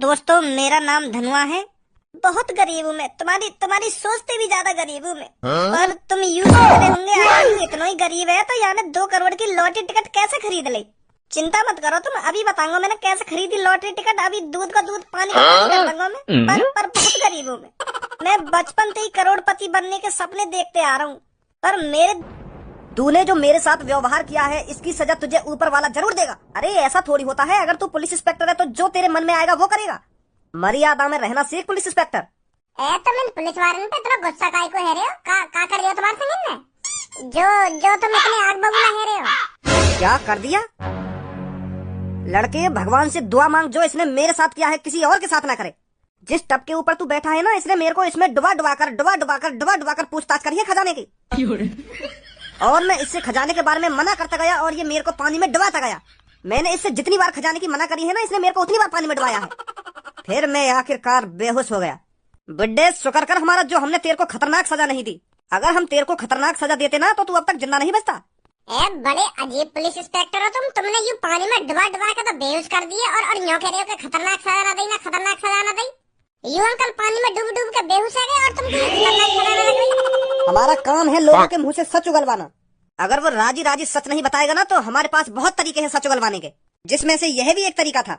दोस्तों मेरा नाम धनुआ है। बहुत गरीब हूँ मैं, तुम्हारी तुम्हारी सोचते भी ज्यादा गरीब हूँ मैं। और तुम यूं सोच रहे होंगे अगर तू इतना ही गरीब है तो यानी 2 करोड़ की लॉटरी टिकट कैसे खरीद ले। चिंता मत करो, तुम अभी बताऊंगा मैंने कैसे खरीदी लॉटरी टिकट। अभी दूध का दूध पानी का पानी कर दूंगा मैं। पर बहुत गरीब हूँ मैं बचपन से ही करोड़पति बनने के सपने देखते आ रहा हूँ। पर मेरे तूने जो मेरे साथ व्यवहार किया है इसकी सजा तुझे ऊपर वाला जरूर देगा। अरे ऐसा थोड़ी होता है, अगर तू पुलिस इंस्पेक्टर है तो जो तेरे मन में आएगा वो करेगा। मर्यादा में रहना सीख पुलिस इंस्पेक्टर। तुम इन पुलिस वाले पे इतना गुस्सा काहे को है रहे हो? का कर रहे हो तुम्हारे संग ने? जो तुम इतने आग बबूला है रहे हो? क्या कर दिया? लड़के भगवान से दुआ मांग, जो इसने मेरे साथ किया है किसी और के साथ ना करे। जिस टब के ऊपर तू बैठा है ना, इसने मेरे को इसमें डुबा डुबा कर पूछताछ करी है खजाने की। और मैं इससे खजाने के बारे में मना करता गया और ये मेरे को पानी में डुबाता गया। मैंने इससे जितनी बार खजाने की मना करी है ना, इसने मेरे को उतनी बार पानी में डुबाया है। फिर मैं आखिरकार बेहोश हो गया। बुड्ढे शुक्र कर हमारा जो हमने तेरे को खतरनाक सजा नहीं दी। अगर हम तेरे को खतरनाक सजा देते ना तो तू अब तक जिंदा नहीं बचता। बड़े अजीब पुलिस इंस्पेक्टर हो तुमने यूं पानी में डुबा के तो बेहोश कर दिए और यूं कह रहे हो कि खतरनाक सजा ना दी, खतरनाक सजा ना दी। यूं अंकल पानी में डूब के बेहोश हो गए और तुम खतरनाक सजा ना लग। हमारा काम है लोगों के मुंह से सच उगलवाना। अगर वो राजी राजी सच नहीं बताएगा ना तो हमारे पास बहुत तरीके हैं सच उगलवाने के, जिसमें से यह भी एक तरीका था।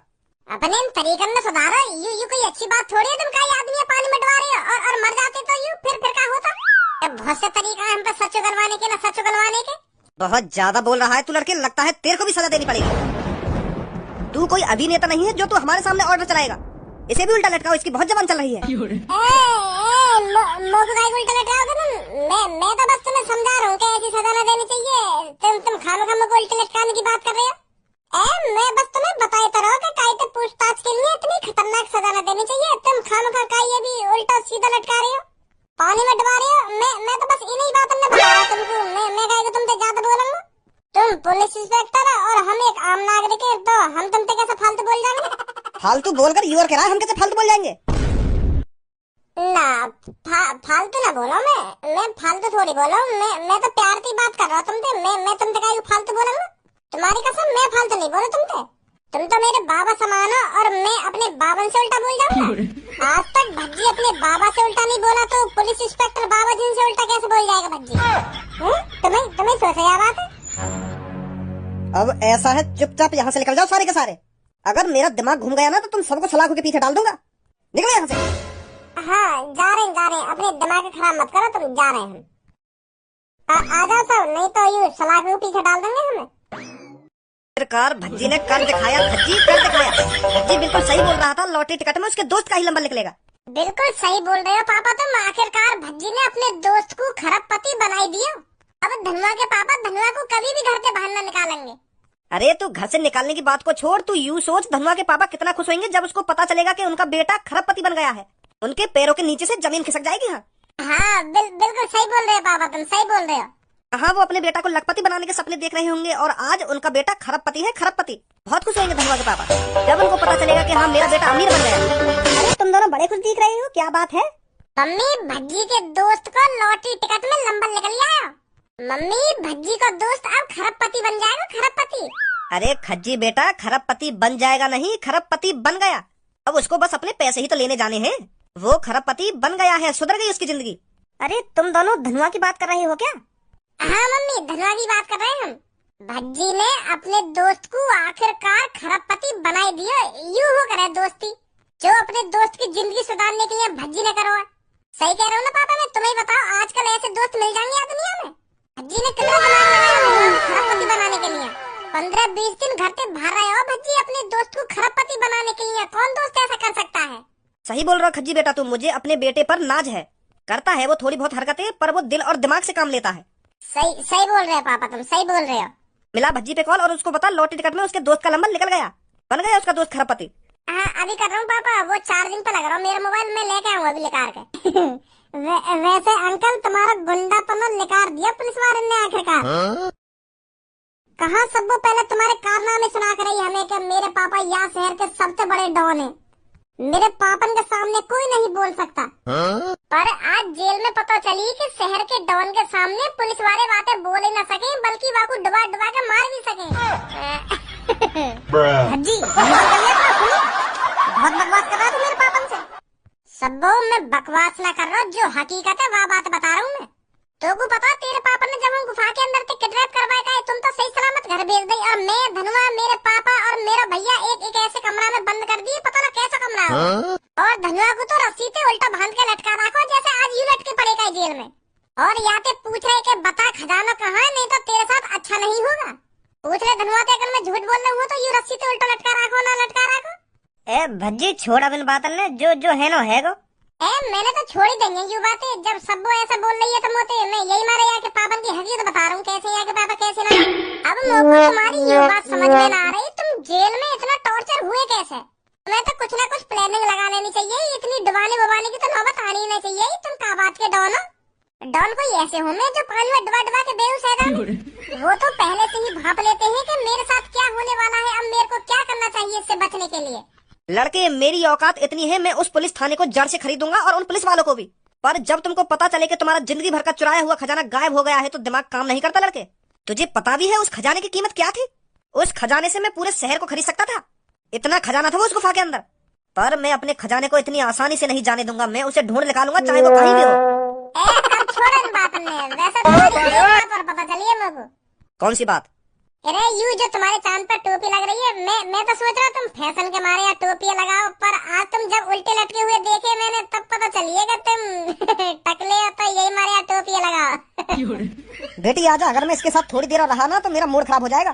अपने इन तरीकों में सुधारो। यू कोई अच्छी बात थोड़ी है। तुम कई आदमी पानी में डुबा रहे हो और मर जाते तो यू फिर क्या होता? बहुत से तरीका है हम पे सच उगलवाने के, ना सच उगलवाने के। बहुत ज्यादा बोल रहा है तू लड़के, लगता है तेरे को भी सजा देनी पड़ेगी। तू कोई अभिनेता नहीं है जो तू हमारे सामने ऑर्डर चलाएगा। इसे भी उल्टा लटकाओ, इसकी बहुत जबान चल रही है। उल्टा लटकाओगे तुम? मैं तो बस तुम्हें समझा रहा हूँ कि ऐसी सजा न देनी चाहिए। तुम खामोखा को उल्टे लटकाने की बात कर रहे हो। मैं बस तुम्हें बताता रहा कि कायदे पूछताछ के लिए इतनी खतरनाक सजा न देनी चाहिए। तुम खामोखा का ये भी उल्टा सीधा लटका रहे हो, पानी में डुबा रहे हो। मैं तो बस इन्हीं बातों में बता रहा तुमको। मैं कहेगा तुमसे ज्यादा बोलूंगा। तुम पुलिस इंस्पेक्टर और हम एक आम नागरिक है, तो हम तुमसे कैसे फालतू बोल जाएंगे? फालतू बोलकर यूर कह रहा है, हम कैसे फालतू बोल जाएंगे? ना फालतू ना बोलो। मैं फालतू थोड़ी बोला हूँ। मैं तो प्यार की बात कर रहा हूँ तुमसे। मैं तुमसे कहीं फालतू बोलूंगा? तुम्हारी कसम मैं फालतू नहीं बोला तुमसे। तुम तो मेरे बाबा समान हो और मैं अपने बाबा से उल्टा बोल जाऊंगा। आज तक भज्जी अपने बाबा से उल्टा नहीं बोला तो पुलिस इंस्पेक्टर बाबा जी से उल्टा कैसे बोल जाएगा भज्जी? तुम्हें सोचा याद बात है? अब ऐसा है, चुपचाप यहाँ से निकल जाओ सारे के सारे। अगर मेरा दिमाग घूम गया ना तो तुम सबको सलाखों के पीछे डाल दूंगा। निकलो यहाँ से। हाँ जा रहे हैं। अपने दिमाग खराब मत करो, तुम जा रहे हैं। आ जाओ सब, नहीं तो यू सलाखों के पीछे डाल देंगे हमें। आखिरकार भज्जी ने कर दिखाया। भज्जी बिल्कुल सही बोल रहा था। लॉटरी टिकट में उसके दोस्त का ही नंबर निकलेगा। बिल्कुल सही बोल रहे हो पापा तुम। आखिरकार भज्जी ने अपने दोस्त को खरबपति बनाई दिया। अब धनुआ के पापा धनुआ को कभी भी घर से बाहर न निकालेंगे। अरे तू घर से निकालने की बात को छोड़, तू यूं सोच धनुआ के पापा कितना खुश होंगे जब उसको पता चलेगा कि उनका बेटा खरबपति बन गया है। उनके पैरों के नीचे से जमीन खिसक जाएगी। हाँ बिल्कुल सही बोल रहे हो पापा तुम, सही बोल रहे हो। हाँ वो अपने बेटा को लखपति बनाने के सपने देख रहे होंगे और आज उनका बेटा खरबपति है। खरबपति बहुत खुश होंगे धनुआ के पापा जब उनको पता चलेगा कि हाँ मेरा बेटा अमीर बन गया। अरे तुम दोनों बड़े खुश दिख रहे हो, क्या बात है? मम्मी भज्जी के दोस्त को लॉटरी टिकट में नंबर निकल गया। मम्मी भज्जी का दोस्त अब खरबपति बन जाएगा, खरबपति। अरे खज्जी बेटा, खरबपति बन जाएगा नहीं, खरबपति बन गया। अब उसको बस अपने पैसे ही तो लेने जाने हैं। वो खरबपति बन गया है, सुधर गई उसकी जिंदगी। अरे तुम दोनों धनुआ की बात कर रहे हो क्या? हाँ मम्मी धनुआ की बात कर रहे हैं हम। भज्जी ने अपने दोस्त को आखिरकार खरबपति बनाई दिया। यूं हो करे दोस्ती जो अपने दोस्त की जिंदगी सुधारने के लिए भज्जी ने करो। सही कह रहे हो ना पापा? मैं तुम्हें बताओ आजकल ऐसे दोस्त मिल जाएंगे यार दुनिया में। भज्जी ने कितना दिमाग लगाया खरबपति बनाने के लिए। 15-20 दिन घर से बाहर रहे हो भज्जी अपने दोस्त को खरबपति बनाने के लिए। कौन दोस्त ऐसा कर सकता है? सही बोल रहा खज्जी बेटा तू। मुझे अपने बेटे पर नाज है। करता है वो थोड़ी बहुत हरकतें, पर वो दिल और दिमाग से काम लेता है। सही बोल रहे हो पापा तुम, सही बोल रहे हो। मिला भज्जी पे कॉल और उसको बता लॉटरी टिकट में उसके दोस्त का नंबर निकल गया, बन गया उसका दोस्त खरबपति। हाँ अभी कर रहा हूँ पापा, वो चार्जिंग पे लग रहा हूँ। मेरा मोबाइल में लेके आऊंगा अभी निकाल के। वैसे अंकल तुम्हारा गुंडापन निकाल दिया पुलिस वाले ने आखिरकार। कहाँ सबको पहले तुम्हारे कारनामे सुना कर रही हमें कि मेरे पापा यहाँ शहर के सबसे बड़े डॉन है। मेरे पापन के सामने कोई नहीं बोल सकता। पर आज जेल में पता चली कि शहर के डॉन के सामने पुलिस वाले बातें बोल ही न सके, बल्कि वाको डुबा डुबा के मार भी सके। भज्जी बहुत बकवास कर रहा है तू मेरे पापन से। सब्बो मैं बकवास ना कर रहा हूँ, जो हकीकत है वह बात बता रहा हूँ मैं। तो को पता तेरे पापा ने जब हम गुफा के अंदर से किडनैप करवाया था, तुम तो सही सलामत घर भेज दी और मैं धनुआ, मेरे पापा और मेरा भैया एक ऐसे कमरा में बंद कर दिए, पता ना कैसा कमरा है। और धनुआ को तो रस्सी से उल्टा बांध के लटका रखो जैसे आज यूं लटके पड़ेगा जेल में। और यहाँ पे पूछ रहे कि बता खजाना कहाँ है, नहीं तो तेरे साथ अच्छा नहीं होगा। पूछ रहे धनुआ ते अगर मैं झूठ बोल रहा हूँ तो ये रस्सी से उल्टा लटका रखो ना लटका रखो। ए भज्जी छोड़ अब इन बातन ने, जो है नो है गो। मैंने तो छोड़ ही देंगे यू बातें, जब सबको ऐसा बोल रही है तो मोते मैं यही मारे यहाँ के पापन की हकीकत बता रहा हूँ, कैसे यहाँ के पापा कैसे ना। अब मोको तुम्हारी ये बात समझ में ना आ रही, तुम जेल में इतना टॉर्चर हुए कैसे? तुम्हें तो कुछ ना कुछ प्लानिंग लगा लेनी चाहिए, इतनी डुबाने बुबाने की तो नौबत आनी ही नहीं चाहिए। तुम कहा बात के डॉन हो? डॉन कोई ऐसे हो मैं जो पानी में डुबा डुबा के बेहोश है। वो तो पहले से ही भाप लेते हैं कि मेरे साथ क्या होने वाला है, अब मेरे को क्या करना चाहिए इससे बचने के लिए। लड़के मेरी औकात इतनी है, मैं उस पुलिस थाने को जड़ से खरीदूंगा और उन पुलिस वालों को भी। पर जब तुमको पता चले कि तुम्हारा जिंदगी भर का चुराया हुआ खजाना गायब हो गया है तो दिमाग काम नहीं करता लड़के। तुझे पता भी है उस खजाने की कीमत क्या थी? उस खजाने से मैं पूरे शहर को खरीद सकता था, इतना खजाना था वो उस गुफा के अंदर। पर मैं अपने खजाने को इतनी आसानी से नहीं जाने दूंगा, मैं उसे ढूंढ निकालूंगा चाहे वो कहीं भी हो। छोड़ इन बात में, वैसे तो पता चलिए मेरे को। कौन सी बात? अरे यू जो तुम्हारे चांद पर टोपी लग रही है, मैं तो सोच रहा तुम फैशन के मारे या टोपी लगाओ, पर आज तुम जब उल्टे लटके हुए देखे मैंने तब पता चलिएगा तुम टकले हो तो यही मारे या टोपी लगाओ। बेटी आजा, अगर मैं इसके साथ थोड़ी देर रहा ना तो मेरा मूड खराब हो जाएगा।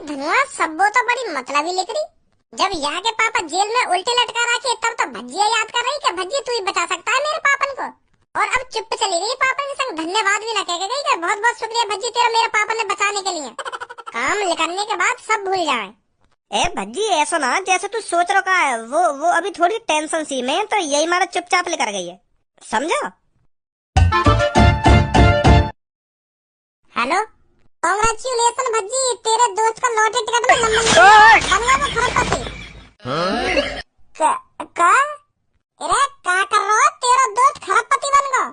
धनुआ सब्बो तो बड़ी मतलबी लिख रही, जब यहाँ के पापा जेल में उल्टे लटका रखे तब तो भज्जिया याद कर रही कि भज्जी तू ही बचा सकता है मेरे पापन को। और अब चुप चली गई, पापा के संग धन्यवाद भी ना कह गई कि बहुत बहुत शुक्रिया भज्जी तेरा मेरे पापा ने बचाने के लिए। काम करने के बाद सब भूल जाए। ए भज्जी ऐसा ना जैसे तू सोच रहा है, वो अभी थोड़ी टेंशन सी में तो यही मारा चुपचाप लेकर गई है, समझा? हेलो, कांग्रेचुलेशन भज्जी, तेरे दोस्त का लॉटरी टिकट में नंबर बनवा वो खरपति। का अरे क्या कर रहा है, तेरा दोस्त खरपति बन गया?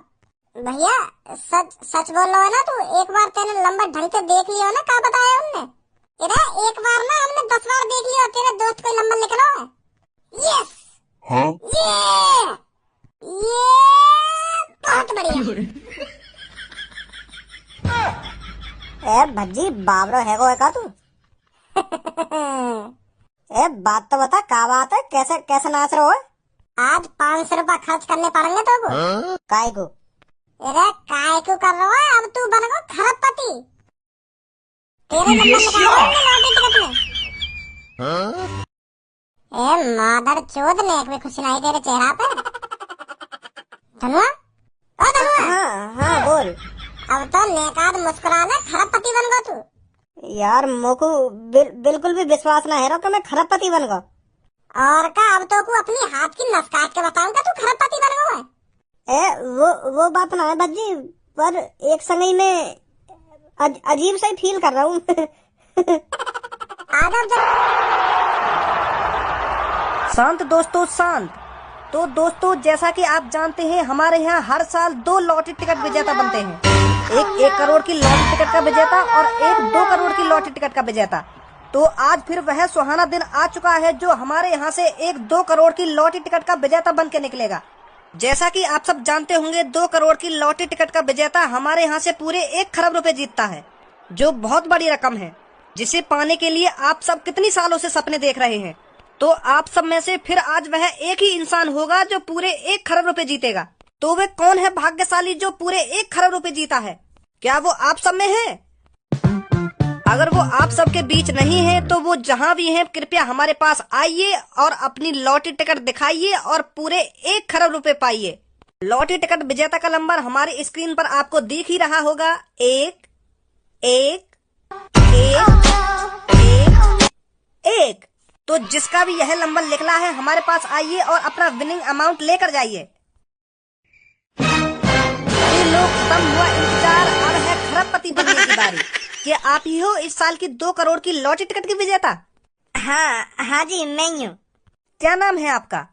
भैया सच बोल रहा है ना तू? एक बार तेरे नंबर ढंग से देख लियो ना, क्या बताया उनने? अरे एक बार ना हमने 10 बार देख लियो, तेरे दोस्त कोई नंबर लिख रहा है। यस हाँ? ये बहुत बढ़िया। ए भज्जी बाबरो है को का तू? ए बात तो बता, क्या बात है, कैसे नाच रहे हो? आज 500 रुपया खर्च करने पड़ेंगे तो को। काय को? अरे काय को कर रहा है, अब तू बन गो खरपति। तेरे नंबर निकालो लॉटरी टिकट में। ए मादर चोद ने एक भी खुशी नहीं तेरे चेहरा पे। धनुआ, ओ धनुआ। हाँ बोल। अब तो नेकाद मुस्कुराना, खरपति बन गो तू। यार मोको बिल्कुल भी विश्वास ना है रो कि मैं खरपति बन गो। और का अब तो को अपनी हाथ की नस काट के बताऊंगा तू खरपति बन गो है। वो बात ना है भज्जी, पर एक समय में अजीब सा ही फील कर रहा हूँ। शांत दोस्तों शांत। तो दोस्तों जैसा कि आप जानते हैं हमारे यहाँ हर साल 2 लॉटरी टिकट विजेता बनते हैं, एक 1 करोड़ की लॉटरी टिकट का विजेता और एक 2 करोड़ की लॉटरी टिकट का विजेता। तो आज फिर वह सुहाना दिन आ चुका है जो हमारे यहाँ से एक 2 करोड़ की लॉटरी टिकट का विजेता बन के निकलेगा। जैसा कि आप सब जानते होंगे 2 करोड़ की लॉटरी टिकट का विजेता हमारे यहाँ से पूरे 1 खरब रुपए जीतता है, जो बहुत बड़ी रकम है, जिसे पाने के लिए आप सब कितनी सालों से सपने देख रहे हैं। तो आप सब में से फिर आज वह एक ही इंसान होगा जो पूरे 1 खरब रुपए जीतेगा। तो वह कौन है भाग्यशाली जो पूरे 1 खरब रुपए जीता है? क्या वो आप सब में है? अगर वो आप सबके बीच नहीं है तो वो जहां भी हैं कृपया हमारे पास आइए और अपनी लॉटरी टिकट दिखाइए और पूरे 1 खरब रुपए पाइए। लॉटरी टिकट विजेता का नंबर हमारे स्क्रीन पर आपको दिख ही रहा होगा, 1 1 1 1 1। तो जिसका भी यह नंबर निकला है हमारे पास आइए और अपना विनिंग अमाउंट लेकर जाइए। लोग खत्म हुआ इंतजार, अब है खरबपति बनने की बारी। क्या आप ही हो इस साल की 2 करोड़ की लॉटरी टिकट की विजेता? हाँ जी मैं ही हूँ। क्या नाम है आपका?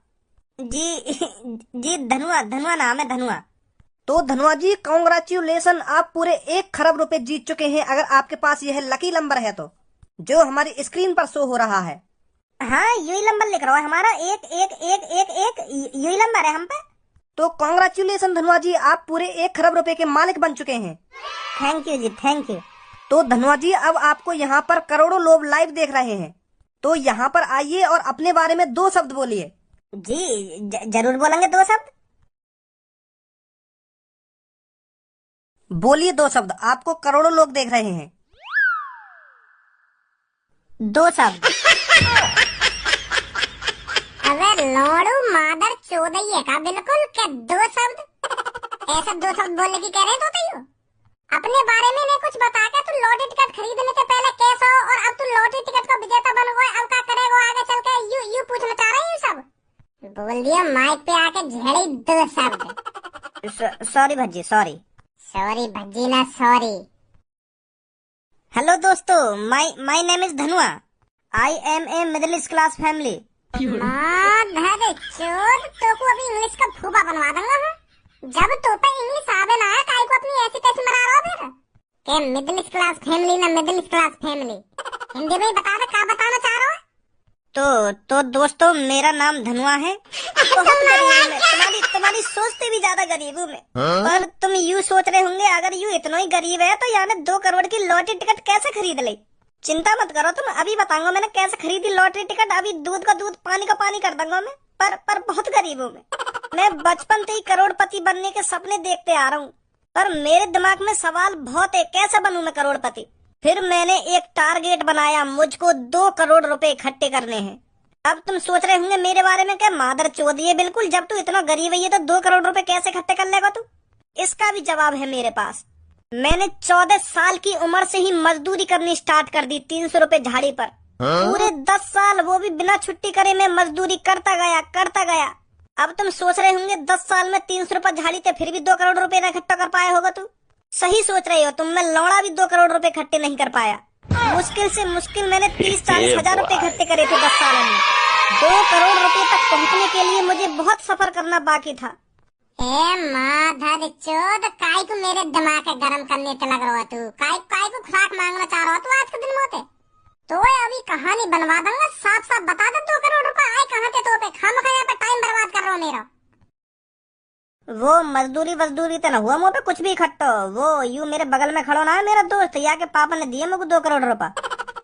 जी धनुआ नाम है, धनुआ। तो धनुआ जी कांग्रेचुलेशन, आप पूरे 1 खरब रुपए जीत चुके हैं अगर आपके पास यह लकी नंबर है तो, जो हमारी स्क्रीन पर शो हो रहा है। हाँ यही नंबर लिख रहा है हमारा, 111111 यही नंबर है हम पे। तो कॉन्ग्रेचुलेसन धनुआ जी, आप पूरे 1 खरब रुपए के मालिक बन चुके हैं। Thank you ji, thank you. तो धनुआ जी, अब आपको यहाँ पर करोड़ों लोग लाइव देख रहे हैं, तो यहाँ पर आइए और अपने बारे में 2 शब्द बोलिए। जी जरूर बोलेंगे 2 शब्द। बोलिए 2 शब्द, आपको करोड़ों लोग देख रहे हैं। 2 शब्द। अबे लोड़ू मादर चोदइये का बिल्कुल क्या 2 शब्द? ऐसा 2 शब्द बोलने की कह रहे तो तैयो? अपने बारे में नहीं कुछ बता के तू लॉटरी टिकट खरीदने से पहले कैसा हो, और अब तू लॉटरी टिकट का विजेता बन गया, अब क्या करेगा आगे चल के? यू पूछना चाह रहे हैं सब? बोल दिया माइक पे आके झेड़ी 2 शब्द। Sorry Bhajji, sorry. Sorry Bhajji ना सॉरी। हेलो दोस्तों, my name is Dhanua. I am a middle class family. माधर चोद, तो को अभी इंग्लिश का फूफा बनवा दूंगा मैं। जब तो पे इंग्लिश आवे ना है, काई को अपनी ऐसी कैसी मरा रहा फिर? के मिडिल क्लास फैमिली ना मिडिल क्लास फैमिली, हिंदी में ही बता दे क्या बताना चाह रहा है। तो दोस्तों, मेरा नाम धनुआ है। बहुत गरीब हूँ मैं, तुम्हारी सोचते भी ज्यादा गरीब हूँ मैं। पर तुम यूँ सोच रहे होंगे, अगर यूँ इतना ही गरीब है तो यानी 2 करोड़ की लॉटरी टिकट कैसे खरीद ली? चिंता मत करो, तुम अभी बताऊंगा मैंने कैसे खरीदी लॉटरी टिकट। अभी दूध का दूध पानी का पानी कर दूंगा मैं। पर बहुत गरीब हूँ मैं बचपन से ही करोड़पति बनने के सपने देखते आ रहा हूँ, पर मेरे दिमाग में सवाल बहुत है, कैसे बनूं मैं करोड़पति? फिर मैंने एक टारगेट बनाया, मुझको 2 करोड़ रुपए इकट्ठे करने हैं। अब तुम सोच रहे होंगे मेरे बारे में, क्या मादर चौधरी बिल्कुल, जब तू इतना गरीब है तो 2 करोड़ रुपए कैसे इकट्ठे कर लेगा तू? इसका भी जवाब है मेरे पास। मैंने 14 साल की उम्र से ही मजदूरी करनी स्टार्ट कर दी, 300 रुपए झाड़ी पर। पूरे 10 साल, वो भी बिना छुट्टी करे, मैं मजदूरी करता गया। अब तुम सोच रहे होंगे 10 साल में 300 रुपए झाड़ी थे, फिर भी 2 करोड़ रुपए न इकट्ठा कर पाया होगा तू। सही सोच रहे हो तुम, मैं लौड़ा भी 2 करोड़ रुपए इकट्ठे नहीं कर पाया। मुश्किल से मुश्किल मैंने 30-40 हजार रुपए इकट्ठे करे थे 10 साल में। 2 करोड़ रुपए तक पहुंचने के लिए मुझे बहुत सफर करना बाकी था। ए माधर चोद, काय को मेरे दिमाग के गरम करने ते लग रहा तू? काय को खुराक मांगना चाह रहा तू आज के दिन मोते? तो अभी कहानी बनवा दूंगा, साफ साफ बता दे 2 करोड़ रुपए आए कहाँ थे? तो पे खामखा यहाँ पे टाइम बर्बाद कर रहा हूँ मेरा। वो मजदूरी तो न हुआ मुँह पे कुछ भी इकट्ठा। वो यूं मेरे बगल में खड़ो ना है मेरा दोस्त, या के पापा ने दिए मुझे 2 करोड़ रुपए।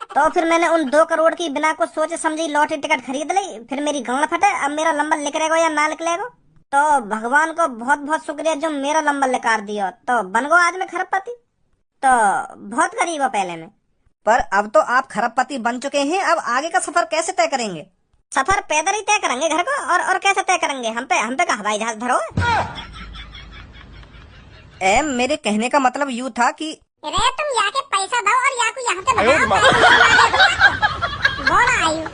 तो फिर मैंने उन 2 करोड़ की बिना कुछ सोचे समझी लॉटरी टिकट खरीद ली। फिर मेरी गांड फटे, अब मेरा नंबर निकलेगा या ना निकलेगा? तो भगवान को बहुत बहुत शुक्रिया जो मेरा नंबर निकाल दिया, तो बन गो आज मैं खरबपति। तो बहुत गरीब हो पहले में, पर अब तो आप खरबपति बन चुके हैं, अब आगे का सफर कैसे तय करेंगे? सफर पैदल ही तय करेंगे घर को, और कैसे तय करेंगे? हम पे का हवाई जहाज धरो? मेरे कहने का मतलब यूँ था कि अरे तुम या के पैसा दो और या को यहाँ से भगाओ। बोला आयु,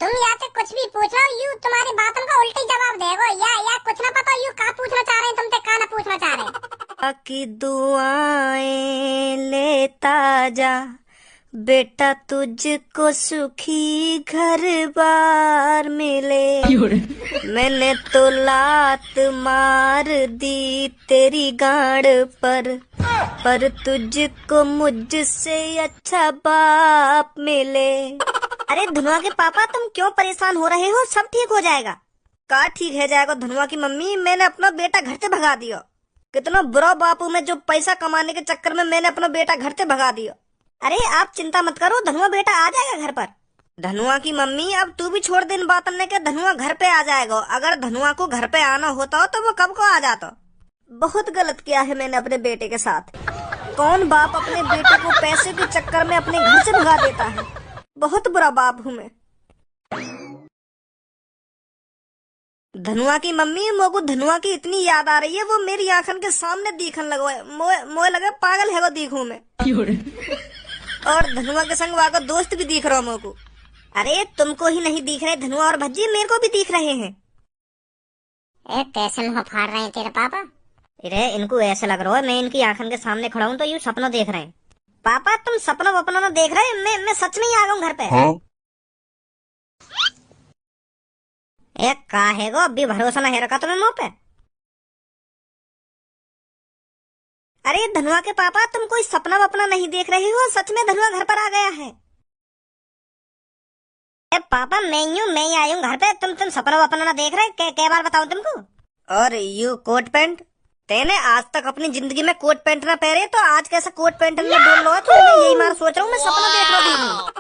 तुम या से कुछ भी पूछो, यू तुम्हारी बातों का उल्टी जवाब देगो, या कुछ ना पता यू का पूछना चाह रहे हैं, तुम ते का ना पूछना चाह रहे? की दुआएं लेता जा बेटा, तुझको सुखी घर बार मिले। मैंने तो लात मार दी तेरी गाड़ पर तुझको मुझसे अच्छा बाप मिले। अरे धनुआ के पापा, तुम क्यों परेशान हो रहे हो? सब ठीक हो जाएगा। का ठीक है जाएगा धनुआ की मम्मी? मैंने अपना बेटा घर से भगा दिया। कितना बुरा बाप हूँ मैं, जो पैसा कमाने के चक्कर में मैंने अपना बेटा घर से भगा दिया। अरे आप चिंता मत करो, धनुआ बेटा आ जाएगा घर पर। धनुआ की मम्मी, अब तू भी छोड़ दे इन बातों ने के धनुआ घर पे आ जाएगा। अगर धनुआ को घर पे आना होता हो तो वो कब को आ जाता। बहुत गलत किया है मैंने अपने बेटे के साथ। कौन बाप अपने बेटे को पैसे के चक्कर में अपने घर से भगा देता है? बहुत बुरा बाप हूँ मैं। धनुआ की मम्मी, मोको धनुआ की इतनी याद आ रही है, वो मेरी आंखन के सामने दिखन लगो है। मोए लगे पागल है वो दिखूं मैं। और धनुआ के संग वहाँ का दोस्त भी दिख रहा हूँ मोको। अरे तुमको ही नहीं दिख रहे धनुआ और भज्जी, मेरे को भी दिख रहे हैं। कैसे मुँह फाड़ रहे हैं तेरे पापा? अरे इनको ऐसे लग रहा है मैं इनकी आंखन के सामने खड़ा हूँ तो यूँ सपना देख रहे हैं। पापा तुम सपना वपना ना देख रहे, मैं सच में ही आ गया हूँ घर पे। हाँ? एक का है गो, अभी भरोसा ना है रखा तुम्हें मुँह पे। अरे धनुआ के पापा, तुम कोई सपना वपना नहीं देख रहे हो, सच में धनुआ घर पर आ गया है। पापा मैं ही आई हूँ घर पे। तुम सपना वपना ना देख रहे? कै बार बताऊं तुमको? और यू कोट पैंट, तेने आज तक अपनी जिंदगी में कोट पैंट ना पहने, तो आज कैसा कोट पैंट में बोल रहा है? तो मैं यही मार सोच रहा हूँ, मैं सपना देख रहा हूँ।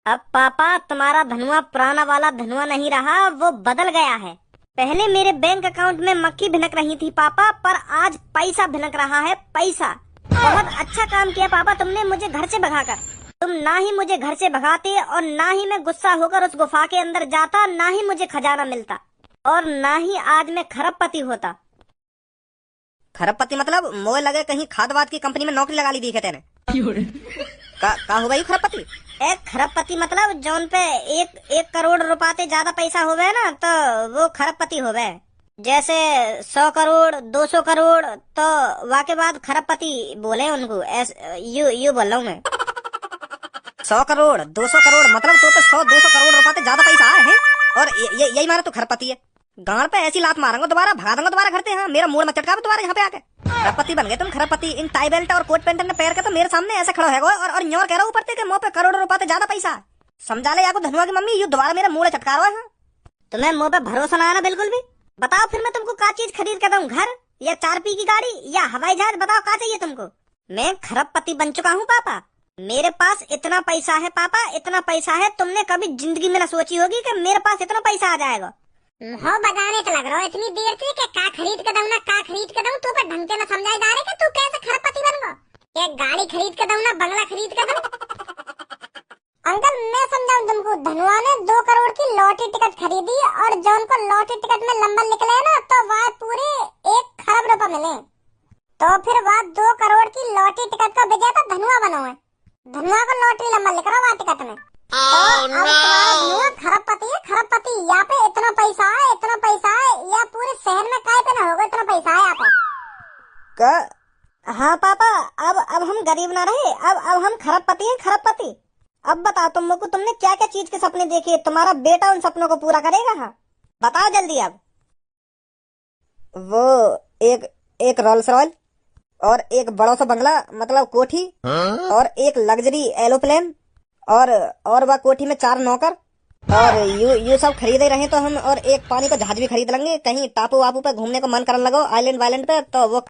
अब पापा तुम्हारा धनुआ पुराना वाला धनुआ नहीं रहा, वो बदल गया है। पहले मेरे बैंक अकाउंट में मक्खी भिनक रही थी पापा, पर आज पैसा भिनक रहा है, पैसा। बहुत अच्छा काम किया पापा तुमने मुझे घर से भगाकर। तुम ना ही मुझे घर से भगाते और ना ही मैं गुस्सा होकर उस गुफा के अंदर जाता, ना ही मुझे खजाना मिलता और ना ही आज मैं खरबपति होता। खरबपति मतलब मोए लगे कहीं खाद वाद की कंपनी में नौकरी लगा ली दी तेने। का हो गई खरबपति? एक खरबपति मतलब जौन पे एक करोड़ रुपये ज्यादा पैसा हो गए ना, तो वो खरबपति हो गए। जैसे 100 करोड़ 200 करोड़, तो वाके बाद खरबपति बोले उनको। यू बोल रहा हूँ मैं। 100 करोड़ 200 करोड़ मतलब तो 100-200 करोड़ रुपए ज्यादा पैसा आए हैं, और यही मारा तो खरबपति है। गांड पे ऐसी लात मारूंगा दोबारा, भगा दूंगा दोबारा घर से। हाँ, मेरा मूड मत चटका दोबारा यहाँ पे आके। खरबपति बन गए तुम, खरबपति। इन टाई बेल्ट और कोट पैंट ने पैर के तो मेरे सामने ऐसे खड़ा है और न्योर कह रहा हूँ ऊपर से कि मुंह पे करोड़ों रुपए ज्यादा पैसा। समझा ले आपको धनुआ की मम्मी, यू दोबारा मेरा मुंह चटका रहा है। तुम्हें मुंह पे भरोसा ना आना बिल्कुल भी? बताओ फिर मैं तुमको क्या चीज खरीद के दूं, घर या 4P की गाड़ी या हवाई जहाज? बताओ क्या चाहिए तुमको? मैं खरबपति बन चुका हूँ पापा। मेरे पास इतना पैसा है पापा, इतना पैसा है तुमने कभी जिंदगी में ना सोची होगी कि मेरे पास इतना पैसा आ जाएगा। हो बजाने तो लग रहा है इतनी देर से कि का खरीद के दूं ना का खरीद के दूं। तू पर ढंग से ना समझाई जा रहे कि तू कैसे खरबपति बन गया। ये गाड़ी खरीद के दूं ना बंगला खरीद के दूं? अंकल मैं समझाऊं तुमको, धनुआ ने 2 करोड़ की लॉटरी टिकट खरीदी और जौन को लॉटरी टिकट में नंबर निकले ना, तो वह पूरे 1 खरब रुपए मिले। तो फिर वह 2 करोड़ की लॉटरी टिकट का विजेता धनुआ बना है। धनुआ को लॉटरी नंबर लिख रहा है टिकट में। तो अब तुम्हारा धनुआ खरबपति है, खरबपति। यहाँ पे इतना पैसा है, इतना पैसा है, या पूरे शहर में काय पे ना होगा इतना पैसा है यहाँ पे। हाँ पापा, अब हम गरीब ना रहे, अब हम खरबपति हैं, खरबपति। अब बताओ तुमने क्या क्या चीज के सपने देखे? तुम्हारा बेटा उन सपनों को पूरा करेगा? हाँ बताओ जल्दी। अब वो एक रोल्स रॉयल और एक बड़ा सा बंगला मतलब कोठी, और एक लग्जरी एरोप्लेन, और वह कोठी में 4 नौकर, और यू सब खरीदे रहे तो हम। और एक पानी का जहाज भी खरीद लेंगे, कहीं टापू वापू पे घूमने को मन करने लगो, आइलैंड वाइलैंड पे, तो वो